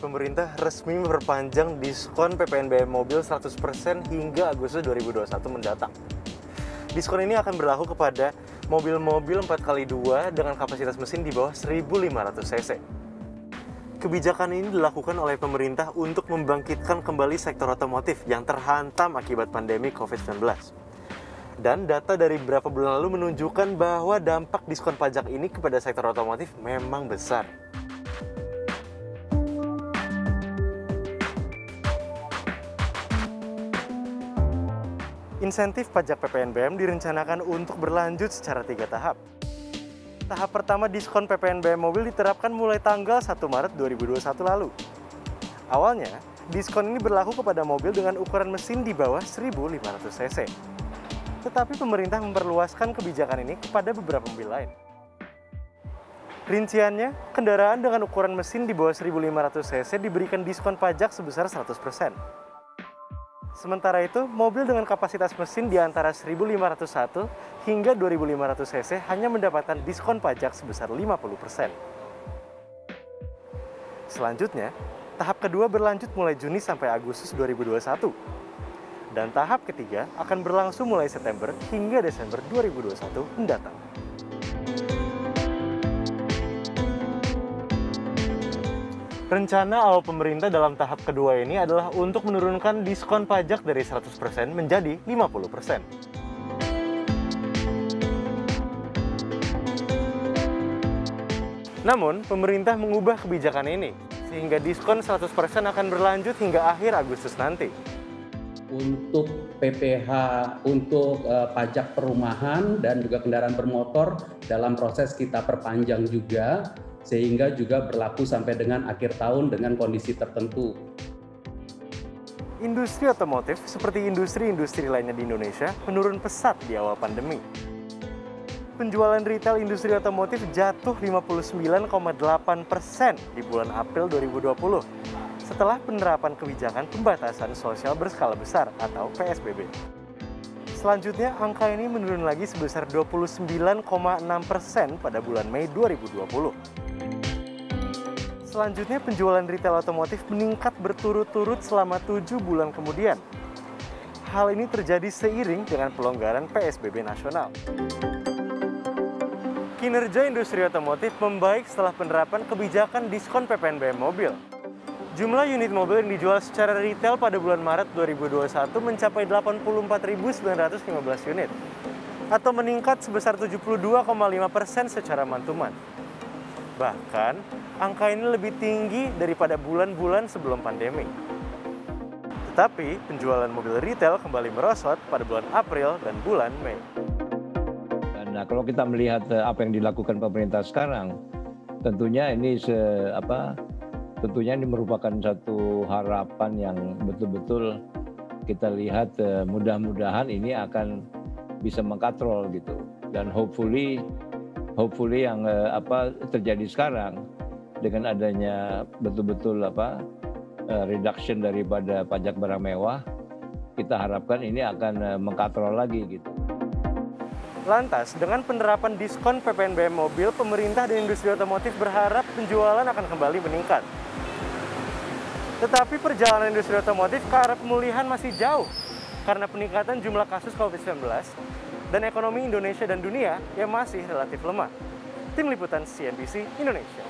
Pemerintah resmi memperpanjang diskon PPNBM mobil 100% hingga Agustus 2021 mendatang. Diskon ini akan berlaku kepada mobil-mobil 4x2 dengan kapasitas mesin di bawah 1.500 cc. Kebijakan ini dilakukan oleh pemerintah untuk membangkitkan kembali sektor otomotif yang terhantam akibat pandemi COVID-19. Dan data dari beberapa bulan lalu menunjukkan bahwa dampak diskon pajak ini kepada sektor otomotif memang besar. Insentif pajak PPNBM direncanakan untuk berlanjut secara 3 tahap. Tahap pertama diskon PPNBM mobil diterapkan mulai tanggal 1 Maret 2021 lalu. Awalnya, diskon ini berlaku kepada mobil dengan ukuran mesin di bawah 1.500 cc. Tetapi pemerintah memperluaskan kebijakan ini kepada beberapa mobil lain. Rinciannya, kendaraan dengan ukuran mesin di bawah 1.500 cc diberikan diskon pajak sebesar 100%. Sementara itu, mobil dengan kapasitas mesin di antara 1.501 hingga 2.500 cc hanya mendapatkan diskon pajak sebesar 50%. Selanjutnya, tahap kedua berlanjut mulai Juni sampai Agustus 2021. Dan tahap ketiga akan berlangsung mulai September hingga Desember 2021 mendatang. Rencana awal pemerintah dalam tahap kedua ini adalah untuk menurunkan diskon pajak dari 100% menjadi 50%. Namun, pemerintah mengubah kebijakan ini, sehingga diskon 100% akan berlanjut hingga akhir Agustus nanti. Untuk PPh, untuk pajak perumahan dan juga kendaraan bermotor dalam proses kita perpanjang juga, sehingga juga berlaku sampai dengan akhir tahun dengan kondisi tertentu. Industri otomotif seperti industri-industri lainnya di Indonesia menurun pesat di awal pandemi. Penjualan retail industri otomotif jatuh 59,8% di bulan April 2020 setelah penerapan kebijakan pembatasan sosial berskala besar atau PSBB. Selanjutnya, angka ini menurun lagi sebesar 29,6% pada bulan Mei 2020. Selanjutnya, penjualan retail otomotif meningkat berturut-turut selama 7 bulan kemudian. Hal ini terjadi seiring dengan pelonggaran PSBB nasional. Kinerja industri otomotif membaik setelah penerapan kebijakan diskon PPNBM mobil. Jumlah unit mobil yang dijual secara retail pada bulan Maret 2021 mencapai 84.915 unit, atau meningkat sebesar 72,5% secara month-to-month. Bahkan, angka ini lebih tinggi daripada bulan-bulan sebelum pandemi. Tetapi, penjualan mobil retail kembali merosot pada bulan April dan bulan Mei. Nah, kalau kita melihat apa yang dilakukan pemerintah sekarang, tentunya ini merupakan satu harapan yang betul-betul kita lihat mudah-mudahan ini akan bisa mengkatrol gitu. Dan hopefully yang terjadi sekarang dengan adanya betul-betul reduction daripada pajak barang mewah, kita harapkan ini akan mengkatrol lagi gitu. Lantas, dengan penerapan diskon PPNBM mobil, pemerintah dan industri otomotif berharap penjualan akan kembali meningkat. Tetapi perjalanan industri otomotif ke arah pemulihan masih jauh karena peningkatan jumlah kasus COVID-19 dan ekonomi Indonesia dan dunia yang masih relatif lemah. Tim Liputan CNBC Indonesia.